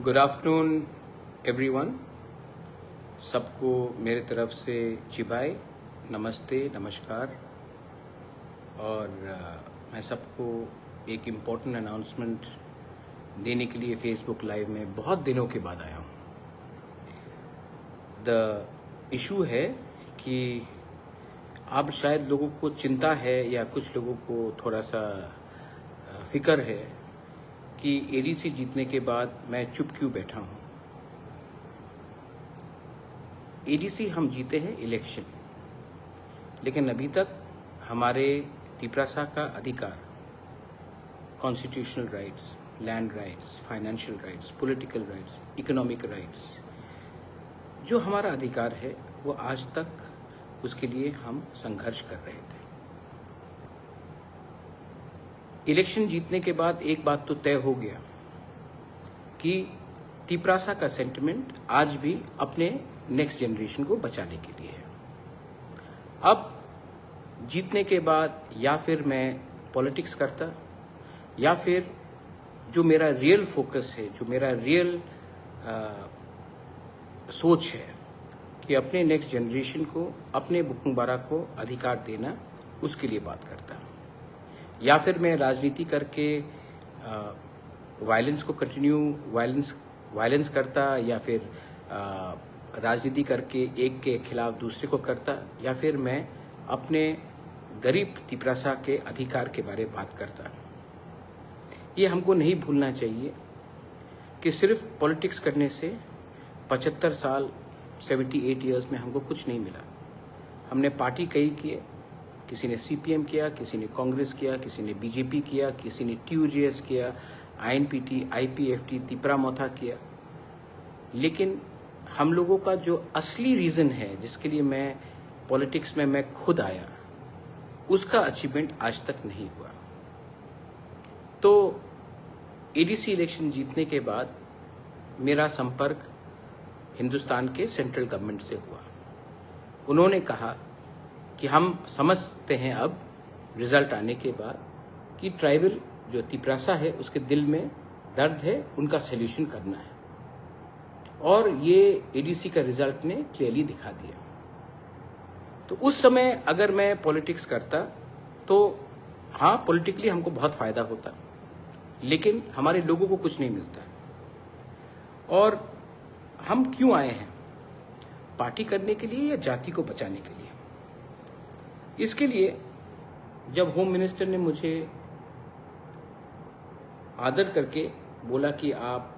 Good afternoon everyone. सबको मेरे तरफ से चिबाई, नमस्ते, नमस्कार। और मैं सबको एक इम्पोर्टेंट अनाउंसमेंट देने के लिए फेसबुक लाइव में बहुत दिनों के बाद आया हूँ। द इशू है कि अब शायद लोगों को चिंता है या कुछ लोगों को थोड़ा सा फिक्र है कि एडीसी जीतने के बाद मैं चुप क्यों बैठा हूँ। एडीसी हम जीते हैं इलेक्शन, लेकिन अभी तक हमारे तिपरासा का अधिकार, constitutional rights, land rights, financial rights, political rights, economic rights, जो हमारा अधिकार है वो आज तक उसके लिए हम संघर्ष कर रहे थे। इलेक्शन जीतने के बाद एक बात तो तय हो गया कि तिपरासा का सेंटिमेंट आज भी अपने नेक्स्ट जनरेशन को बचाने के लिए है। अब जीतने के बाद या फिर मैं पॉलिटिक्स करता या फिर जो मेरा रियल फोकस है, जो मेरा रियल सोच है कि अपने नेक्स्ट जनरेशन को, अपने बुकुंबारा को अधिकार देना, उसके लिए बात करता। या फिर मैं राजनीति करके वायलेंस को कंटिन्यू वायलेंस करता, या फिर राजनीति करके एक के खिलाफ दूसरे को करता, या फिर मैं अपने गरीब तिपरासा के अधिकार के बारे में बात करता। ये हमको नहीं भूलना चाहिए कि सिर्फ पॉलिटिक्स करने से 75 साल 78 ईयर्स में हमको कुछ नहीं मिला। हमने पार्टी कई किए, किसी ने सीपीएम किया, किसी ने कांग्रेस किया, किसी ने बीजेपी किया, किसी ने टीयूजेएस किया, आईएनपीटी, आईपीएफटी, तिपरामोथा किया। लेकिन हम लोगों का जो असली रीज़न है जिसके लिए मैं पॉलिटिक्स में मैं खुद आया, उसका अचीवमेंट आज तक नहीं हुआ। तो एडीसी इलेक्शन जीतने के बाद मेरा संपर्क हिंदुस्तान के सेंट्रल गवर्नमेंट से हुआ। उन्होंने कहा कि हम समझते हैं अब रिजल्ट आने के बाद कि ट्राइबल जो तिपरासा है उसके दिल में दर्द है, उनका सल्यूशन करना है। और ये एडीसी का रिजल्ट ने क्लियरली दिखा दिया। तो उस समय अगर मैं पॉलिटिक्स करता तो हाँ, पॉलिटिकली हमको बहुत फायदा होता, लेकिन हमारे लोगों को कुछ नहीं मिलता। और हम क्यों आए हैं? पार्टी करने के लिए या जाति को बचाने के लिए? इसके लिए जब होम मिनिस्टर ने मुझे आदर करके बोला कि आप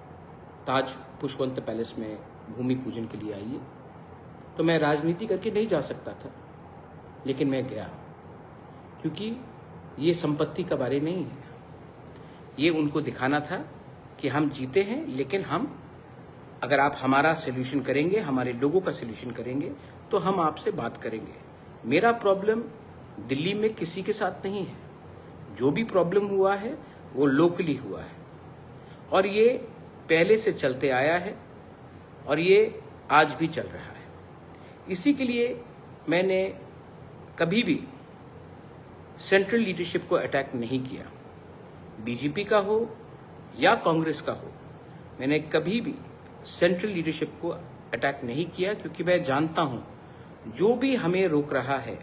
ताज पुष्पवंत पैलेस में भूमि पूजन के लिए आइए, तो मैं राजनीति करके नहीं जा सकता था, लेकिन मैं गया, क्योंकि ये संपत्ति का बारे नहीं है। ये उनको दिखाना था कि हम जीते हैं, लेकिन हम, अगर आप हमारा सल्यूशन करेंगे, हमारे लोगों का सल्यूशन करेंगे, तो हम आपसे बात करेंगे। मेरा प्रॉब्लम दिल्ली में किसी के साथ नहीं है। जो भी प्रॉब्लम हुआ है वो लोकली हुआ है, और ये पहले से चलते आया है, और ये आज भी चल रहा है। इसी के लिए मैंने कभी भी सेंट्रल लीडरशिप को अटैक नहीं किया। बीजेपी का हो या कांग्रेस का हो, मैंने कभी भी सेंट्रल लीडरशिप को अटैक नहीं किया, क्योंकि मैं जानता हूं जो भी हमें रोक रहा है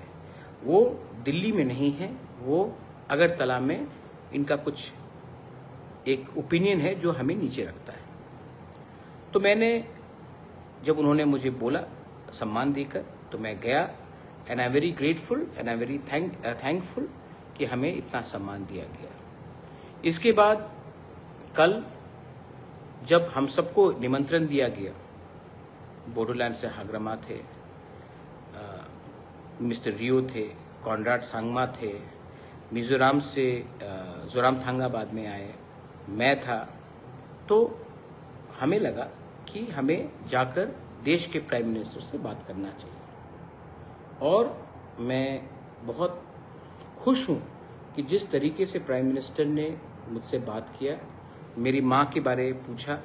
वो दिल्ली में नहीं है, वो अगरतला में इनका कुछ एक ओपिनियन है जो हमें नीचे रखता है। तो मैंने, जब उन्होंने मुझे बोला सम्मान देकर, तो मैं गया, and I am very grateful and I am very thankful कि हमें इतना सम्मान दिया गया। इसके बाद कल जब हम सबको निमंत्रण दिया गया, बोडोलैंड से हाग्रमा थे, मिस्टर रियो थे, कॉनराड सांगमा थे, मिजोरम से जोरामथांगा बाद में आए, मैं था, तो हमें लगा कि हमें जाकर देश के प्राइम मिनिस्टर से बात करना चाहिए। और मैं बहुत खुश हूँ कि जिस तरीके से प्राइम मिनिस्टर ने मुझसे बात किया, मेरी माँ के बारे में पूछा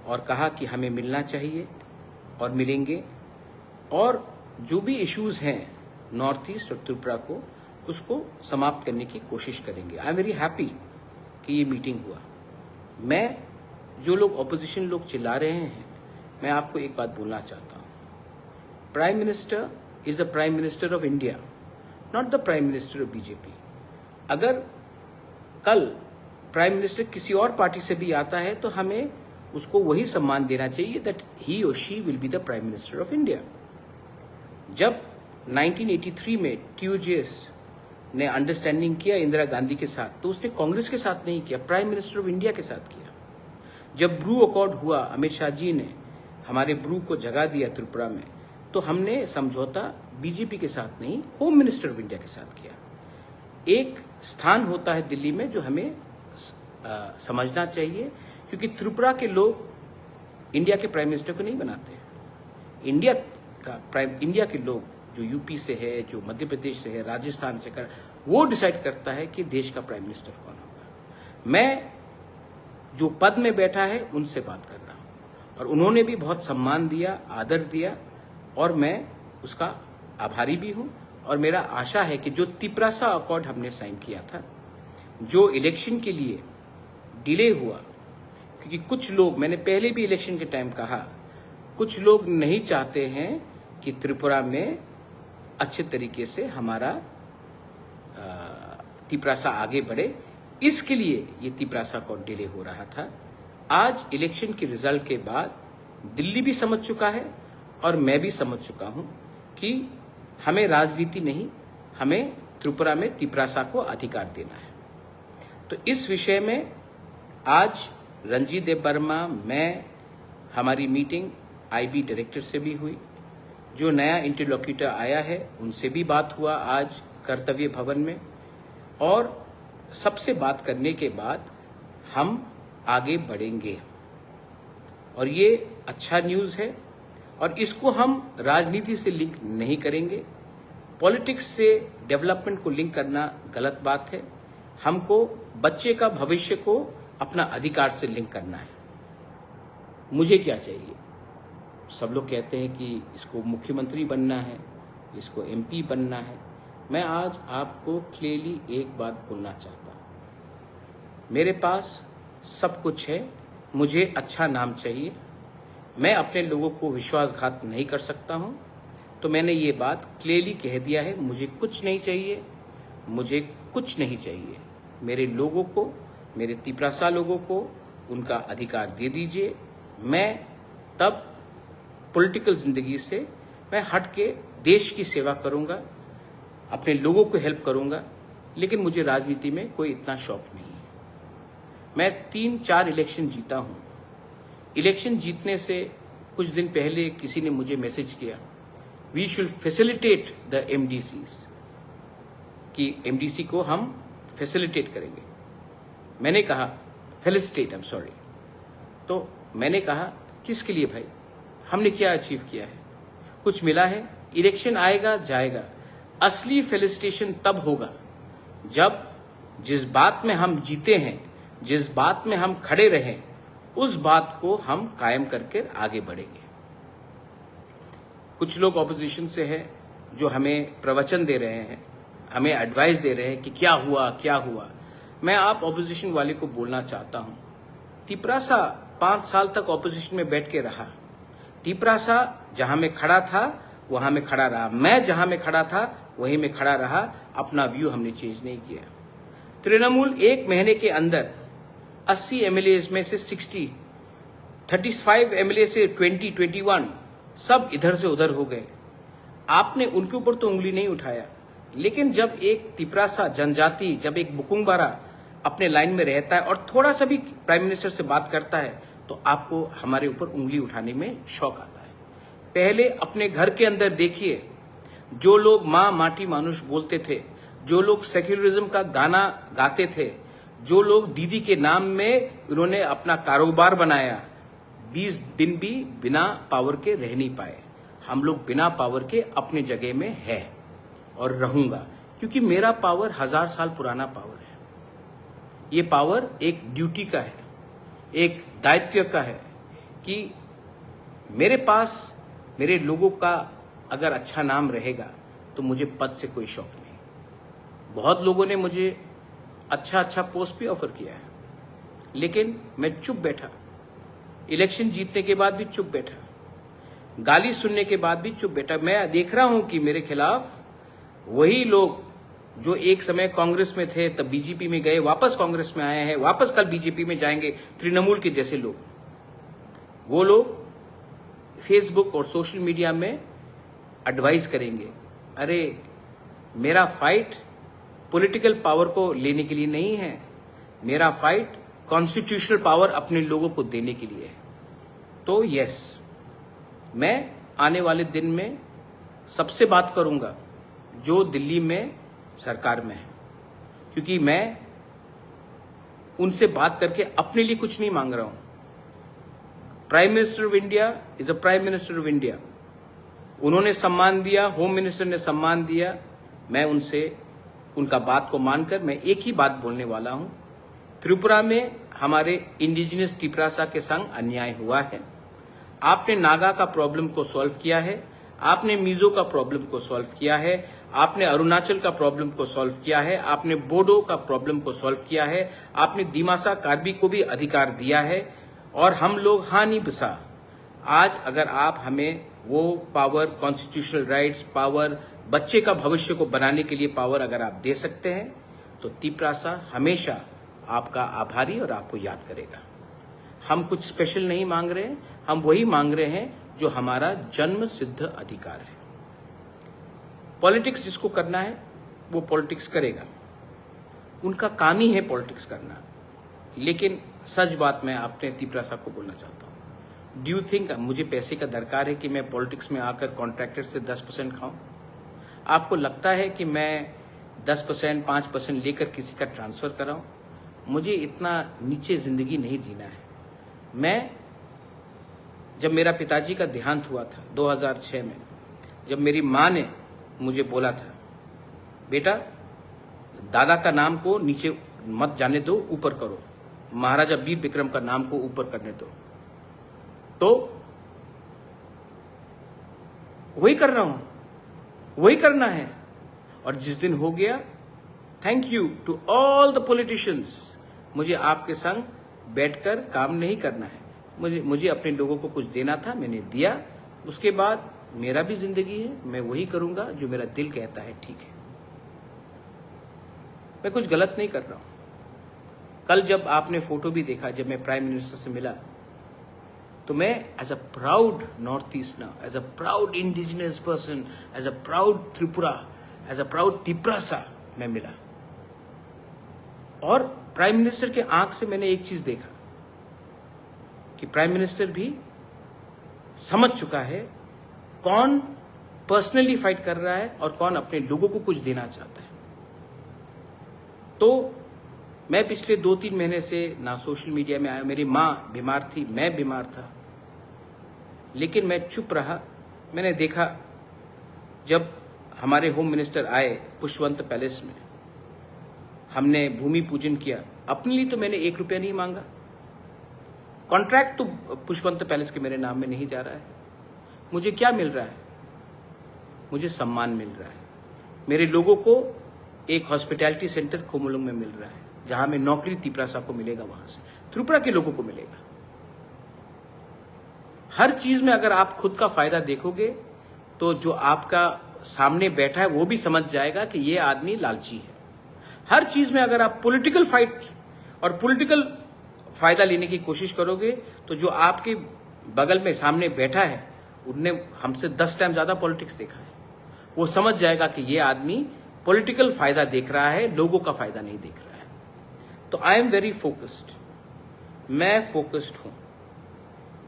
और कहा कि हमें मिलना चाहिए और मिलेंगे, और जो भी इश्यूज़ हैं नॉर्थ ईस्ट और त्रिपुरा को, उसको समाप्त करने की कोशिश करेंगे। आई एम वेरी हैप्पी कि ये मीटिंग हुआ। मैं जो लोग ऑपोजिशन लोग चिल्ला रहे हैं, मैं आपको एक बात बोलना चाहता हूँ। Prime minister is the prime minister of India, not the prime minister of BJP. अगर कल प्राइम मिनिस्टर किसी और पार्टी से भी आता है तो हमें उसको वही सम्मान देना चाहिए दैट ही और she will be the prime minister of India. जब 1983 में TUJS ने अंडरस्टैंडिंग किया इंदिरा गांधी के साथ, तो उसने कांग्रेस के साथ नहीं किया, प्राइम मिनिस्टर ऑफ इंडिया के साथ किया। जब ब्रू अकॉर्ड हुआ, अमित शाह जी ने हमारे ब्रू को जगा दिया त्रिपुरा में, तो हमने समझौता बीजेपी के साथ नहीं, होम मिनिस्टर ऑफ इंडिया के साथ किया। एक स्थान होता है दिल्ली में जो हमें समझना चाहिए, क्योंकि त्रिपुरा के लोग इंडिया के प्राइम मिनिस्टर को नहीं बनाते। इंडिया के लोग जो यूपी से है, जो मध्य प्रदेश से है, राजस्थान से कर, वो डिसाइड करता है कि देश का प्राइम मिनिस्टर कौन होगा। मैं जो पद में बैठा है उनसे बात कर रहा हूं, और उन्होंने भी बहुत सम्मान दिया, आदर दिया, और मैं उसका आभारी भी हूं। और मेरा आशा है कि जो तिपरासा अकॉर्ड हमने साइन किया था, जो इलेक्शन के लिए डिले हुआ, क्योंकि कुछ लोग, मैंने पहले भी इलेक्शन के टाइम कहा, कुछ लोग नहीं चाहते हैं कि त्रिपुरा में अच्छे तरीके से हमारा तिपरासा आगे बढ़े, इसके लिए ये तिपरासा को डिले हो रहा था। आज इलेक्शन के रिजल्ट के बाद दिल्ली भी समझ चुका है और मैं भी समझ चुका हूं कि हमें राजनीति नहीं, हमें त्रिपुरा में तिपरासा को अधिकार देना है। तो इस विषय में आज रणजीत देव वर्मा, मैं, हमारी मीटिंग IB डायरेक्टर से भी हुई, जो नया इंटरलोक्यूटर आया है उनसे भी बात हुआ आज कर्तव्य भवन में, और सबसे बात करने के बाद हम आगे बढ़ेंगे। और ये अच्छा न्यूज़ है, और इसको हम राजनीति से लिंक नहीं करेंगे। पॉलिटिक्स से डेवलपमेंट को लिंक करना गलत बात है। हमको बच्चे का भविष्य को अपना अधिकार से लिंक करना है। मुझे क्या चाहिए? सब लोग कहते हैं कि इसको मुख्यमंत्री बनना है, इसको MP बनना है। मैं आज आपको क्लियरली एक बात बोलना चाहता हूं, मेरे पास सब कुछ है, मुझे अच्छा नाम चाहिए, मैं अपने लोगों को विश्वासघात नहीं कर सकता हूं, तो मैंने ये बात क्लियरली कह दिया है। मुझे कुछ नहीं चाहिए, मुझे कुछ नहीं चाहिए। मेरे लोगों को, मेरे तिपरासा लोगों को उनका अधिकार दे दीजिए। मैं तब पॉलिटिकल जिंदगी से मैं हट के देश की सेवा करूंगा, अपने लोगों को हेल्प करूंगा, लेकिन मुझे राजनीति में कोई इतना शौक नहीं है। मैं 3-4 इलेक्शन जीता हूं। इलेक्शन जीतने से कुछ दिन पहले किसी ने मुझे मैसेज किया, we should facilitate the MDCs, कि MDC को हम फैसिलिटेट करेंगे। मैंने कहा फेलिसिटेट, आई एम सॉरी। तो मैंने कहा किसके लिए भाई? हमने क्या अचीव किया है? कुछ मिला है? इलेक्शन आएगा जाएगा, असली फेलिसिटेशन तब होगा जब जिस बात में हम जीते हैं, जिस बात में हम खड़े रहें, उस बात को हम कायम करके आगे बढ़ेंगे। कुछ लोग ऑपोजिशन से हैं जो हमें प्रवचन दे रहे हैं, हमें एडवाइस दे रहे हैं कि क्या हुआ क्या हुआ। मैं आप ऑपोजिशन वाले को बोलना चाहता हूं, तिपरासा 5 साल तक ऑपोजिशन में बैठ के रहा। तिपरासा जहां में खड़ा था वहां में खड़ा रहा, मैं जहां में खड़ा था वहीं में खड़ा रहा। अपना व्यू हमने चेंज नहीं किया। तृणमूल 1 महीने के अंदर 80 MLAs में से 60, 35 MLA से 20, 21 सब इधर से उधर हो गए। आपने उनके ऊपर तो उंगली नहीं उठाया, लेकिन जब एक तिपरासा जनजाति, जब एक बुकुंगबारा अपने लाइन में रहता है और थोड़ा सा भी प्राइम मिनिस्टर से बात करता है, तो आपको हमारे ऊपर उंगली उठाने में शौक आता है। पहले अपने घर के अंदर देखिए, जो लोग माँ माटी मानुष बोलते थे, जो लोग सेक्युलरिज्म का गाना गाते थे, जो लोग दीदी के नाम में उन्होंने अपना कारोबार बनाया, 20 दिन भी बिना पावर के रह नहीं पाए। हम लोग बिना पावर के अपनी जगह में है और रहूंगा, क्योंकि मेरा पावर 1000 साल पुराना पावर है। ये पावर एक ड्यूटी का है, एक दायित्व का है कि मेरे पास मेरे लोगों का अगर अच्छा नाम रहेगा तो मुझे पद से कोई शौक नहीं। बहुत लोगों ने मुझे अच्छा पोस्ट भी ऑफर किया है, लेकिन मैं चुप बैठा। इलेक्शन जीतने के बाद भी चुप बैठा, गाली सुनने के बाद भी चुप बैठा। मैं देख रहा हूं कि मेरे खिलाफ वही लोग जो एक समय कांग्रेस में थे, तब बीजेपी में गए, वापस कांग्रेस में आए हैं, वापस कल बीजेपी में जाएंगे, तृणमूल के जैसे लोग, वो लोग फेसबुक और सोशल मीडिया में एडवाइस करेंगे। अरे मेरा फाइट पॉलिटिकल पावर को लेने के लिए नहीं है, मेरा फाइट कॉन्स्टिट्यूशनल पावर अपने लोगों को देने के लिए है। तो यस, मैं आने वाले दिन में सबसे बात करूंगा जो दिल्ली में सरकार में है, क्योंकि मैं उनसे बात करके अपने लिए कुछ नहीं मांग रहा हूं। Prime minister of India is a prime minister of India. उन्होंने सम्मान दिया, होम मिनिस्टर ने सम्मान दिया। मैं उनसे उनका बात को मानकर मैं एक ही बात बोलने वाला हूं। त्रिपुरा में हमारे इंडिजिनस तिपरासा के संग अन्याय हुआ है। आपने नागा का प्रॉब्लम को सॉल्व किया है, आपने मिजो का प्रॉब्लम को सॉल्व किया है, आपने अरुणाचल का प्रॉब्लम को सॉल्व किया है, आपने बोडो का प्रॉब्लम को सॉल्व किया है, आपने दिमासा कार्बी को भी अधिकार दिया है, और हम लोग हानि बसा। आज अगर आप हमें वो पावर, कॉन्स्टिट्यूशनल राइट्स, पावर, बच्चे का भविष्य को बनाने के लिए पावर अगर आप दे सकते हैं, तो तिपरासा हमेशा आपका आभारी और आपको याद करेगा। हम कुछ स्पेशल नहीं मांग रहे हैं, हम वही मांग रहे हैं जो हमारा जन्म सिद्ध अधिकार है। पॉलिटिक्स जिसको करना है वो पॉलिटिक्स करेगा, उनका काम ही है पॉलिटिक्स करना। लेकिन सच बात मैं आपने तिपरासा को बोलना चाहता हूं, डू यू थिंक मुझे पैसे का दरकार है कि मैं पॉलिटिक्स में आकर कॉन्ट्रैक्टर से 10% खाऊं? आपको लगता है कि मैं 10%, 5% लेकर किसी का ट्रांसफर कराऊं? मुझे इतना नीचे जिंदगी नहीं जीना है। मैं जब मेरा पिताजी का देहांत हुआ था 2006 में, जब मेरी माँ ने मुझे बोला था, बेटा दादा का नाम को नीचे मत जाने दो, ऊपर करो, महाराजा वीर विक्रम का नाम को ऊपर करने दो, तो वही कर रहा हूं, वही करना है। और जिस दिन हो गया, thank you to all the politicians, मुझे आपके संग बैठकर काम नहीं करना है, मुझे अपने लोगों को कुछ देना था, मैंने दिया। उसके बाद मेरा भी जिंदगी है, मैं वही करूंगा जो मेरा दिल कहता है ठीक है। मैं कुछ गलत नहीं कर रहा हूं। कल जब आपने फोटो भी देखा, जब मैं प्राइम मिनिस्टर से मिला, तो मैं as a proud north easterner, as a proud indigenous person, as a proud Tripura, as a proud Tiprasa मैं मिला। और प्राइम मिनिस्टर के आंख से मैंने एक चीज देखा कि प्राइम मिनिस्टर भी समझ चुका है कौन पर्सनली फाइट कर रहा है और कौन अपने लोगों को कुछ देना चाहता है। तो मैं पिछले 2-3 महीने से ना सोशल मीडिया में आया, मेरी माँ बीमार थी, मैं बीमार था, लेकिन मैं चुप रहा। मैंने देखा जब हमारे होम मिनिस्टर आए पुष्पवंत पैलेस में, हमने भूमि पूजन किया, अपने लिए तो मैंने 1 रुपया नहीं मांगा। कॉन्ट्रैक्ट तो पुष्पवंत पैलेस के मेरे नाम में नहीं जा रहा है। मुझे क्या मिल रहा है? मुझे सम्मान मिल रहा है। मेरे लोगों को एक हॉस्पिटैलिटी सेंटर खोमुलुंग में मिल रहा है, जहां में नौकरी तिपरासा को मिलेगा, वहां से त्रिपुरा के लोगों को मिलेगा। हर चीज में अगर आप खुद का फायदा देखोगे तो जो आपका सामने बैठा है वो भी समझ जाएगा कि ये आदमी लालची है। हर चीज में अगर आप पॉलिटिकल फाइट और पॉलिटिकल फायदा लेने की कोशिश करोगे तो जो आपके बगल में सामने बैठा है, उनने हमसे 10 टाइम ज्यादा पॉलिटिक्स देखा है, वो समझ जाएगा कि ये आदमी पॉलिटिकल फायदा देख रहा है, लोगों का फायदा नहीं देख रहा है। तो आई एम वेरी फोकस्ड, मैं फोकस्ड हूं।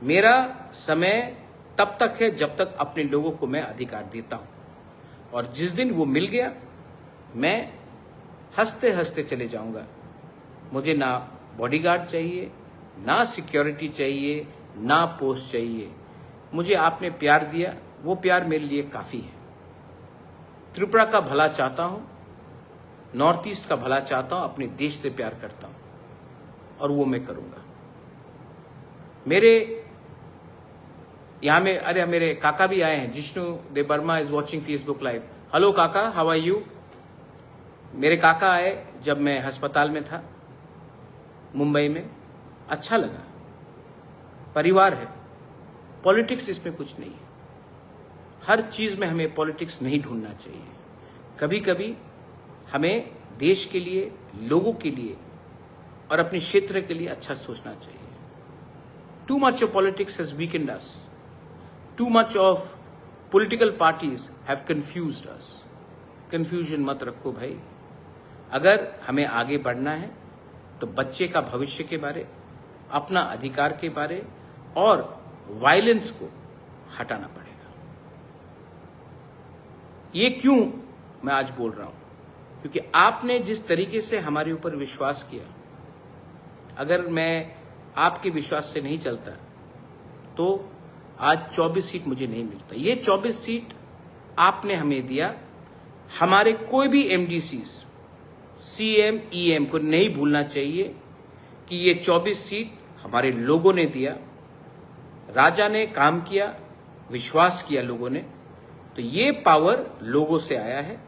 मेरा समय तब तक है जब तक अपने लोगों को मैं अधिकार देता हूं, और जिस दिन वो मिल गया, मैं हंसते हंसते चले जाऊंगा। मुझे ना बॉडीगार्ड चाहिए, ना सिक्योरिटी चाहिए, ना पोस्ट चाहिए। मुझे आपने प्यार दिया, वो प्यार मेरे लिए काफी है। त्रिपुरा का भला चाहता हूं, नॉर्थ ईस्ट का भला चाहता हूं, अपने देश से प्यार करता हूं, और वो मैं करूंगा। मेरे यहां में, अरे मेरे काका भी आए हैं, Jishnu Debbarma is watching Facebook live. Hello काका, हाउ आर यू? मेरे काका आए जब मैं अस्पताल में था मुंबई में, अच्छा लगा। परिवार है, पॉलिटिक्स इसमें कुछ नहीं है। हर चीज में हमें पॉलिटिक्स नहीं ढूंढना चाहिए। कभी कभी हमें देश के लिए, लोगों के लिए और अपने क्षेत्र के लिए अच्छा सोचना चाहिए। Too much of politics has weekend us, too much of political parties have confused us. Confusion मत रखो भाई। अगर हमें आगे बढ़ना है तो बच्चे का भविष्य के बारे, अपना अधिकार के बारे और वायलेंस को हटाना पड़ेगा। ये क्यों मैं आज बोल रहा हूं? क्योंकि आपने जिस तरीके से हमारे ऊपर विश्वास किया, अगर मैं आपके विश्वास से नहीं चलता तो आज 24 सीट मुझे नहीं मिलता। ये 24 सीट आपने हमें दिया। हमारे कोई भी एमडीसीज, सीएम, ईएम को नहीं भूलना चाहिए कि ये 24 सीट हमारे लोगों ने दिया। राजा ने काम किया, विश्वास किया लोगों ने, तो ये पावर लोगों से आया है।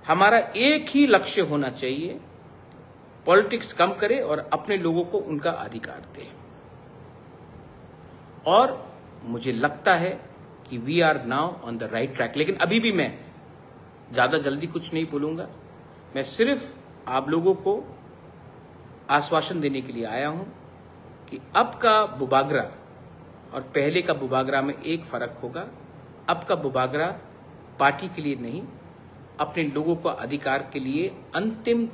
हमारा एक ही लक्ष्य होना चाहिए, पॉलिटिक्स कम करे और अपने लोगों को उनका अधिकार दे। और मुझे लगता है कि we are now on the right track. लेकिन अभी भी मैं ज्यादा जल्दी कुछ नहीं बोलूंगा। मैं सिर्फ आप लोगों को आश्वासन देने के लिए आया हूं कि अब का बुबागरा और पहले का बुबागरा में एक फर्क होगा। अब का बुबागरा पार्टी के लिए नहीं, अपने लोगों को अधिकार के लिए अंतिम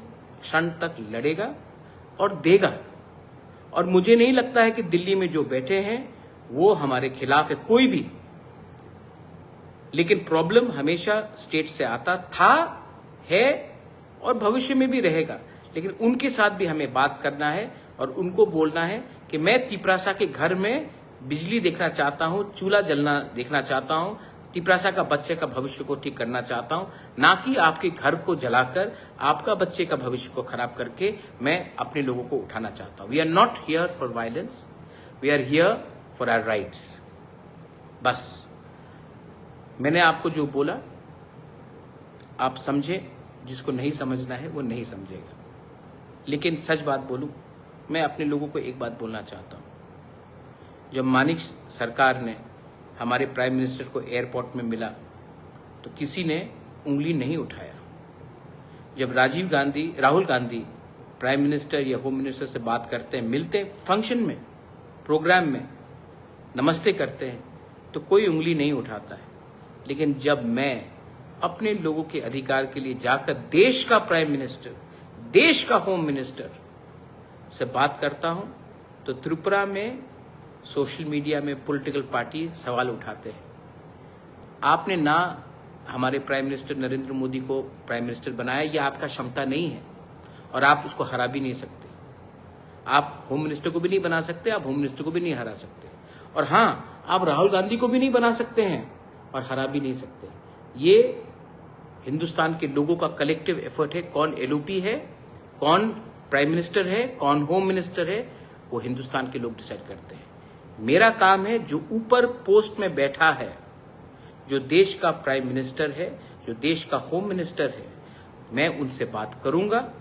क्षण तक लड़ेगा और देगा। और मुझे नहीं लगता है कि दिल्ली में जो बैठे हैं वो हमारे खिलाफ है, कोई भी। लेकिन प्रॉब्लम हमेशा स्टेट से आता था, है और भविष्य में भी रहेगा। लेकिन उनके साथ भी हमें बात करना है और उनको बोलना है कि मैं तिपरासा के घर में बिजली देखना चाहता हूं, चूल्हा जलना देखना चाहता हूं, तिपरासा का बच्चे का भविष्य को ठीक करना चाहता हूं, ना कि आपके घर को जलाकर आपका बच्चे का भविष्य को खराब करके मैं अपने लोगों को उठाना चाहता हूं। We are not here for violence, we are here for our rights. बस मैंने आपको जो बोला आप समझे, जिसको नहीं समझना है वो नहीं समझेगा। लेकिन सच बात बोलूं, मैं अपने लोगों को एक बात बोलना चाहता हूं। जब मानिक सरकार ने हमारे प्राइम मिनिस्टर को एयरपोर्ट में मिला तो किसी ने उंगली नहीं उठाया। जब राहुल गांधी प्राइम मिनिस्टर या होम मिनिस्टर से बात करते हैं, मिलते हैं फंक्शन में, प्रोग्राम में, नमस्ते करते हैं, तो कोई उंगली नहीं उठाता है। लेकिन जब मैं अपने लोगों के अधिकार के लिए जाकर देश का प्राइम मिनिस्टर, देश का होम मिनिस्टर से बात करता हूं तो त्रिपुरा में सोशल मीडिया में पॉलिटिकल पार्टी सवाल उठाते हैं। आपने ना हमारे प्राइम मिनिस्टर नरेंद्र मोदी को प्राइम मिनिस्टर बनाया, यह आपका क्षमता नहीं है और आप उसको हरा भी नहीं सकते। आप होम मिनिस्टर को भी नहीं बना सकते, आप होम मिनिस्टर को भी नहीं हरा सकते। और हाँ, आप राहुल गांधी को भी नहीं बना सकते हैं और हरा भी नहीं सकते। ये हिंदुस्तान के लोगों का कलेक्टिव एफर्ट है। कौन एलओपी है, कौन प्राइम मिनिस्टर है, कौन होम मिनिस्टर है, वो हिंदुस्तान के लोग डिसाइड करते हैं। मेरा काम है, जो ऊपर पोस्ट में बैठा है, जो देश का प्राइम मिनिस्टर है, जो देश का होम मिनिस्टर है, मैं उनसे बात करूंगा,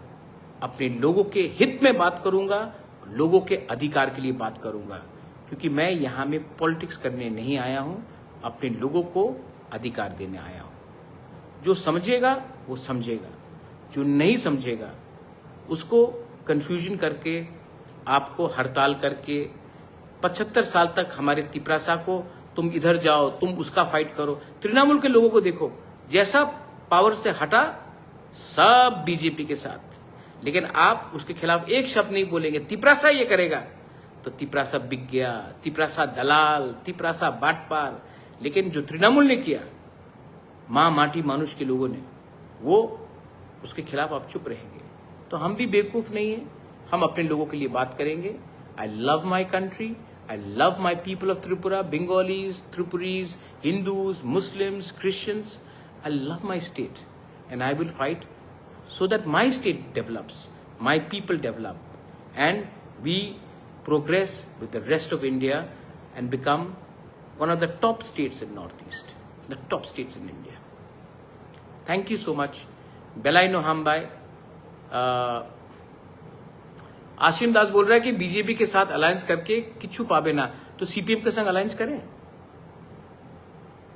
अपने लोगों के हित में बात करूंगा, लोगों के अधिकार के लिए बात करूंगा। क्योंकि मैं यहां में पॉलिटिक्स करने नहीं आया हूं, अपने लोगों को अधिकार देने आया हूं। जो समझेगा वो समझेगा, जो नहीं समझेगा उसको कंफ्यूजन करके, आपको हड़ताल करके 75 साल तक हमारे तिपरासा को तुम इधर जाओ, तुम उसका फाइट करो। तृणमूल के लोगों को देखो, जैसा पावर से हटा सब बीजेपी के साथ। लेकिन आप उसके खिलाफ एक शब्द नहीं बोलेंगे, तिपरासा ये करेगा, तो तिपरासा बिक गया, तिपरासा दलाल, तिपरासा बाटपार। लेकिन जो तृणमूल ने किया, मां माटी मानुष के लोगों ने, वो उसके खिलाफ आप चुप रहेंगे। तो हम भी बेवकूफ नहीं है, हम अपने लोगों के लिए बात करेंगे। I love my country. I love my people of Tripura, Bengalis, Tripuris, Hindus, Muslims, Christians. I love my state and I will fight so that my state develops, my people develop, and we progress with the rest of India and become one of the top states in Northeast, the top states in India. Thank you so much. Belai no hambai. Ashim दास बोल रहा है कि BJP के साथ alliance करके किच्छु पावे ना, तो सीपीएम के संग अलायंस करें?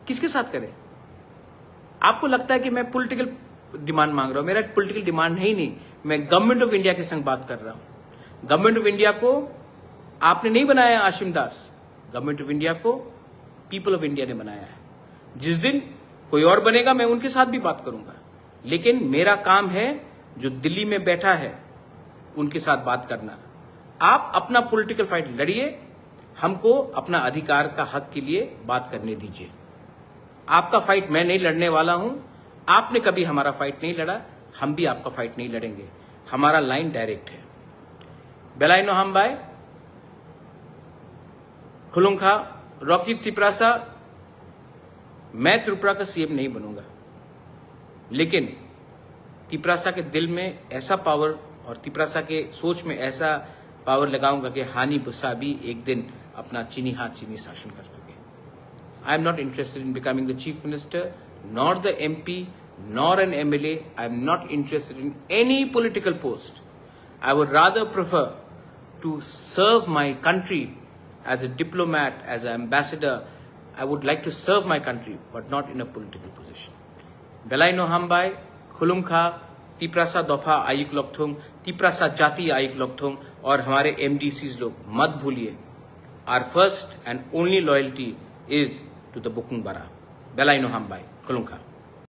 किसके साथ करें? आपको लगता है कि मैं पॉलिटिकल डिमांड मांग रहा हूं? मेरा पॉलिटिकल डिमांड है ही नहीं। मैं गवर्नमेंट ऑफ इंडिया के संग बात कर रहा हूं। गवर्नमेंट ऑफ इंडिया को आपने नहीं बनाया आशिम दास, गवर्नमेंट ऑफ इंडिया को पीपल ऑफ इंडिया ने बनाया है। जिस दिन कोई और बनेगा मैं उनके साथ भी बात करूंगा, लेकिन मेरा काम है जो दिल्ली में बैठा है उनके साथ बात करना। आप अपना पॉलिटिकल फाइट लड़िए, हमको अपना अधिकार का हक के लिए बात करने दीजिए। आपका फाइट मैं नहीं लड़ने वाला हूं। आपने कभी हमारा फाइट नहीं लड़ा, हम भी आपका फाइट नहीं लड़ेंगे। हमारा लाइन डायरेक्ट है। बेलाइनो हमबाई खुलुंखा रॉकी तिपरासा, मैं त्रिपुरा का सीएम नहीं बनूंगा, लेकिन तिपरासा के दिल में ऐसा पावर और तिपरासा के सोच में ऐसा पावर लगाऊंगा कि हानि बुस्सा भी एक दिन अपना चीनी हाथ चीनी शासन कर सके। I am not interested in becoming the chief minister, not the MP, nor an MLA. I am not interested in any political post. I would rather prefer to serve my country as a diplomat, as an ambassador. I would like to serve my country, but not in a political position. Belaino Hambai, Khulungkha, Tiprasa दफा आयुक लोकथोंग, तिपरासा जाति आयुक लोकथोंग और हमारे MDCs लोग मत भूलिए, our first and only loyalty is to the Bukung Bara. Belaino Hambai, Khulungkha.